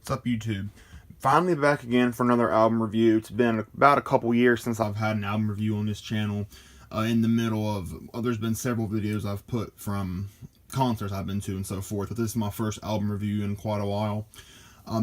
What's up, YouTube? Finally back again for another album review. It's been about a couple years since I've had an album review on this channel. In the middle of, there's been several videos I've put from concerts I've been to and so forth, but this is my first album review in quite a while.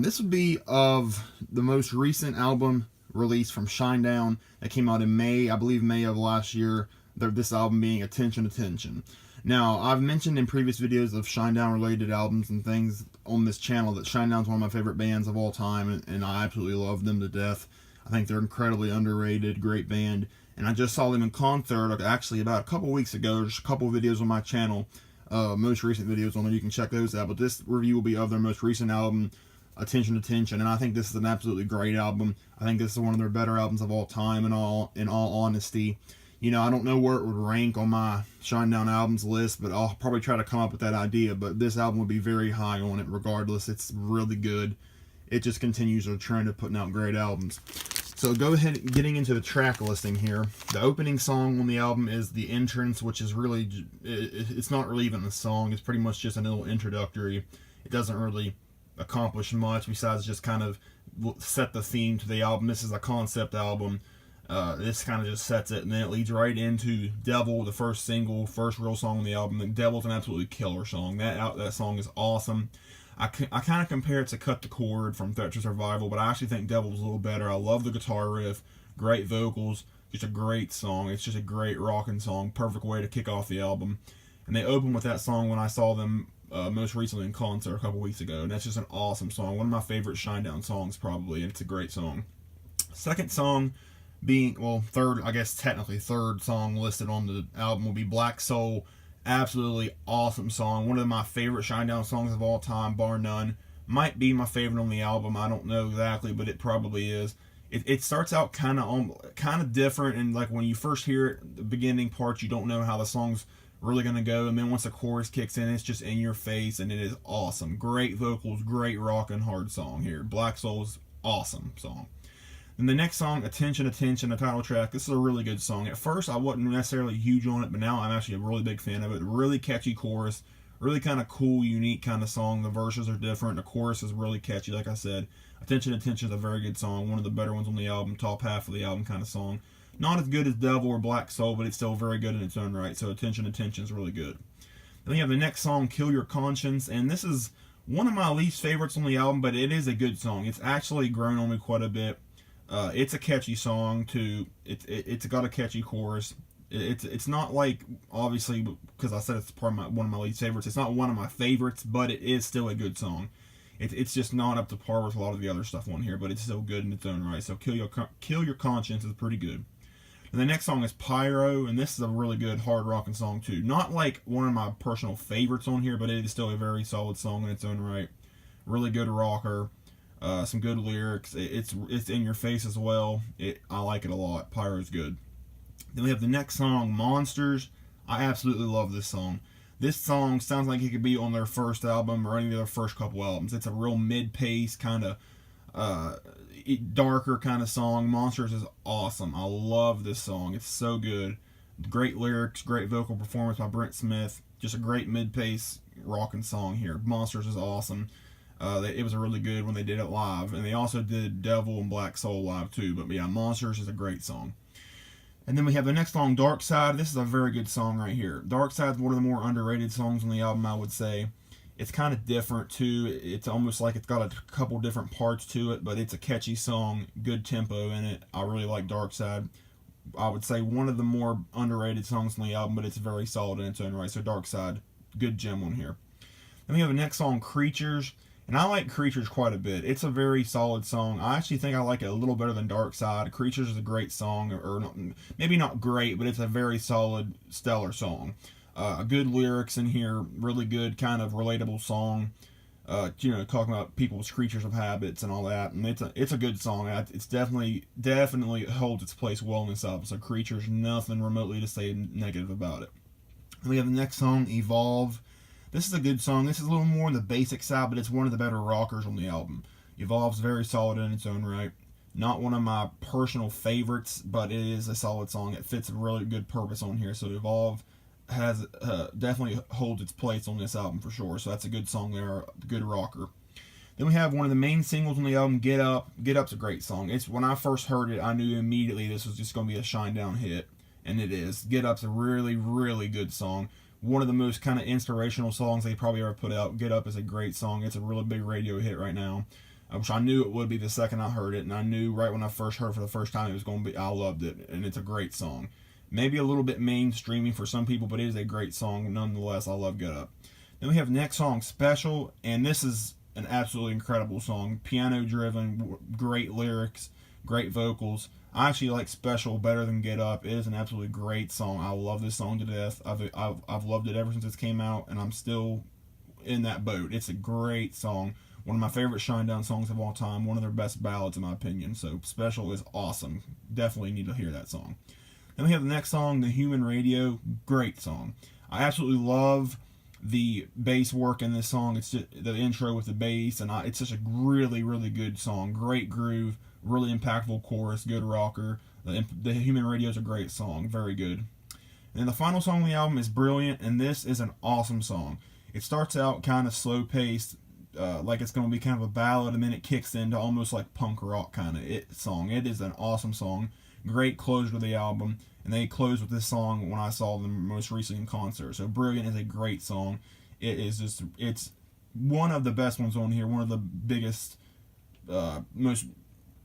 This would be of the most recent album released from Shinedown that came out in May, I believe May of last year. This album being Attention, Attention. Now, I've mentioned in previous videos of Shinedown related albums and things on this channel that Shinedown's one of my favorite bands of all time, and I absolutely love them to death. I think they're incredibly underrated, great band, and I just saw them in concert actually about a couple weeks ago. There's a couple videos on my channel, most recent videos on there, you can check those out, but this review will be of their most recent album, Attention, Attention, and I think this is an absolutely great album. I think this is one of their better albums of all time, in all honesty. You know, I don't know where it would rank on my Shinedown albums list, but I'll probably try to come up with that idea. But this album would be very high on it regardless. It's really good. It just continues their trend of putting out great albums. So go ahead, getting into the track listing here. The opening song on the album is The Entrance, which is really, it's not really even a song. It's pretty much just a little introductory. It doesn't really accomplish much besides just kind of set the theme to the album. This is a concept album. This kind of just sets it, and then it leads right into Devil, the first single, first real song on the album. The Devil's an absolutely killer song. That song is awesome. I kind of compare it to Cut the Cord from Threat to Survival, but I actually think Devil's a little better. I love the guitar riff, great vocals, just a great song. It's just a great rocking song, perfect way to kick off the album. And they open with that song when I saw them most recently in concert a couple weeks ago, and that's just an awesome song. One of my favorite Shinedown songs, probably, and it's a great song. Second song being, well, third, I guess technically third song listed on the album will be Black Soul. Absolutely awesome song. One of my favorite Shinedown songs of all time, bar none. Might be my favorite on the album. I don't know exactly, but it probably is. It starts out kind of different, and like when you first hear it, the beginning parts, you don't know how the song's really gonna go, and then once the chorus kicks in, it's just in your face, and it is awesome. Great vocals, great rockin' hard song here. Black Soul's awesome song. And the next song, Attention, Attention, the title track, this is a really good song. At first, I wasn't necessarily huge on it, but now I'm actually a really big fan of it. Really catchy chorus, really kind of cool, unique kind of song. The verses are different. The chorus is really catchy, like I said. Attention, Attention is a very good song. One of the better ones on the album, top half of the album kind of song. Not as good as Devil or Black Soul, but it's still very good in its own right. So Attention, Attention is really good. Then you have the next song, Kill Your Conscience, and this is one of my least favorites on the album, but it is a good song. It's actually grown on me quite a bit. It's a catchy song too. It's got a catchy chorus. It's not like, obviously, because I said it's one of my least favorites. It's not one of my favorites, but it is still a good song. It's just not up to par with a lot of the other stuff on here, but it's still good in its own right. So Kill Your Conscience is pretty good. And the next song is Pyro, and this is a really good hard rocking song too. Not like one of my personal favorites on here, but it is still a very solid song in its own right. Really good rocker. Some good lyrics. It's in your face as well. I like it a lot. Pyro's good. Then we have the next song, Monsters. I absolutely love this song. This song sounds like it could be on their first album or any of their first couple albums. It's a real mid-pace kind of darker kind of song. Monsters is awesome. I love this song. It's so good. Great lyrics, great vocal performance by Brent Smith. Just a great mid-pace rocking song here. Monsters is awesome. It was a really good when they did it live, and they also did Devil and Black Soul live too. But yeah, Monsters is a great song. And then we have the next song, Dark Side. This is a very good song right here. Dark Side is one of the more underrated songs on the album, I would say. It's kind of different too. It's almost like it's got a couple different parts to it, but it's a catchy song, good tempo in it. I really like Dark Side. I would say one of the more underrated songs on the album, but it's very solid in its own right. So Dark Side, good gem on here. Then we have the next song, Creatures. And I like Creatures quite a bit. It's a very solid song. I actually think I like it a little better than Dark Side. Creatures is a great song, or not, maybe not great, but it's a very solid, stellar song. Good lyrics in here, really good kind of relatable song. Talking about people's creatures of habits and all that, and it's a good song. It's definitely holds its place well in this album. So Creatures, nothing remotely to say negative about it. And we have the next song, Evolve. This is a good song. This is a little more on the basic side, but it's one of the better rockers on the album. Evolve's very solid in its own right. Not one of my personal favorites, but it is a solid song. It fits a really good purpose on here. So Evolve has definitely holds its place on this album for sure. So that's a good song there, a good rocker. Then we have one of the main singles on the album, Get Up. Get Up's a great song. It's when I first heard it, I knew immediately this was just going to be a Shinedown hit, and it is. Get Up's a really, really good song. One of the most kind of inspirational songs they probably ever put out. Get Up is a great song. It's a really big radio hit right now, which I knew it would be the second I heard it, and I knew right when I first heard it for the first time it was going to be. I loved it, and it's a great song. Maybe a little bit mainstreamy for some people, but it is a great song nonetheless. I love Get Up. Then we have next song, Special, and this is an absolutely incredible song. Piano driven, great lyrics, great vocals. I actually like Special better than Get Up. It is an absolutely great song. I love this song to death. I've loved it ever since it came out, and I'm still in that boat. It's a great song. One of my favorite Shinedown songs of all time. One of their best ballads in my opinion. So Special is awesome. Definitely need to hear that song. Then we have the next song, The Human Radio. Great song. I absolutely love the bass work in this song. It's just the intro with the bass, and it's just a really, really good song. Great groove, really impactful chorus, good rocker. The Human Radio is a great song, very good. And the final song on the album is Brilliant, and this is an awesome song. It starts out kind of slow paced, like it's going to be kind of a ballad, and then it kicks into almost like punk rock kind of song. It is an awesome song. Great closure to the album, and they closed with this song when I saw them most recently in concert. So Brilliant is a great song. It's one of the best ones on here, one of the biggest, most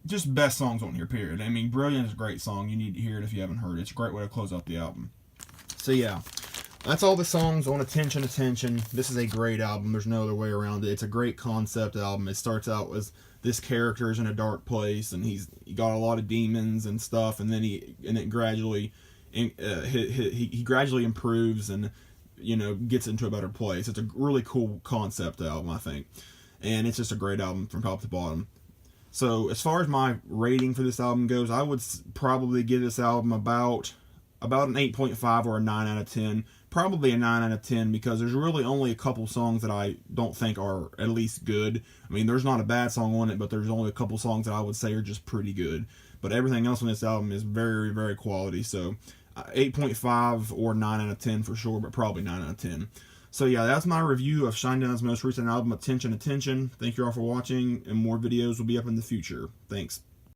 just best songs on here, period. I mean, Brilliant is a great song. You need to hear it if you haven't heard it. It's a great way to close out the album. So yeah, that's all the songs on Attention Attention. This is a great album. There's no other way around it. It's a great concept album. It starts out with this character's in a dark place, and he got a lot of demons and stuff, and then it gradually he gradually improves and gets into a better place. It's a really cool concept album, I think, and it's just a great album from top to bottom. So as far as my rating for this album goes, I would probably give this album about an 8.5 or a 9 out of 10. Probably a 9 out of 10 because there's really only a couple songs that I don't think are at least good. I mean, there's not a bad song on it, but there's only a couple songs that I would say are just pretty good. But everything else on this album is very, very quality. So 8.5 or 9 out of 10 for sure, but probably 9 out of 10. So yeah, that's my review of Shinedown's most recent album, Attention Attention. Thank you all for watching, and more videos will be up in the future. Thanks.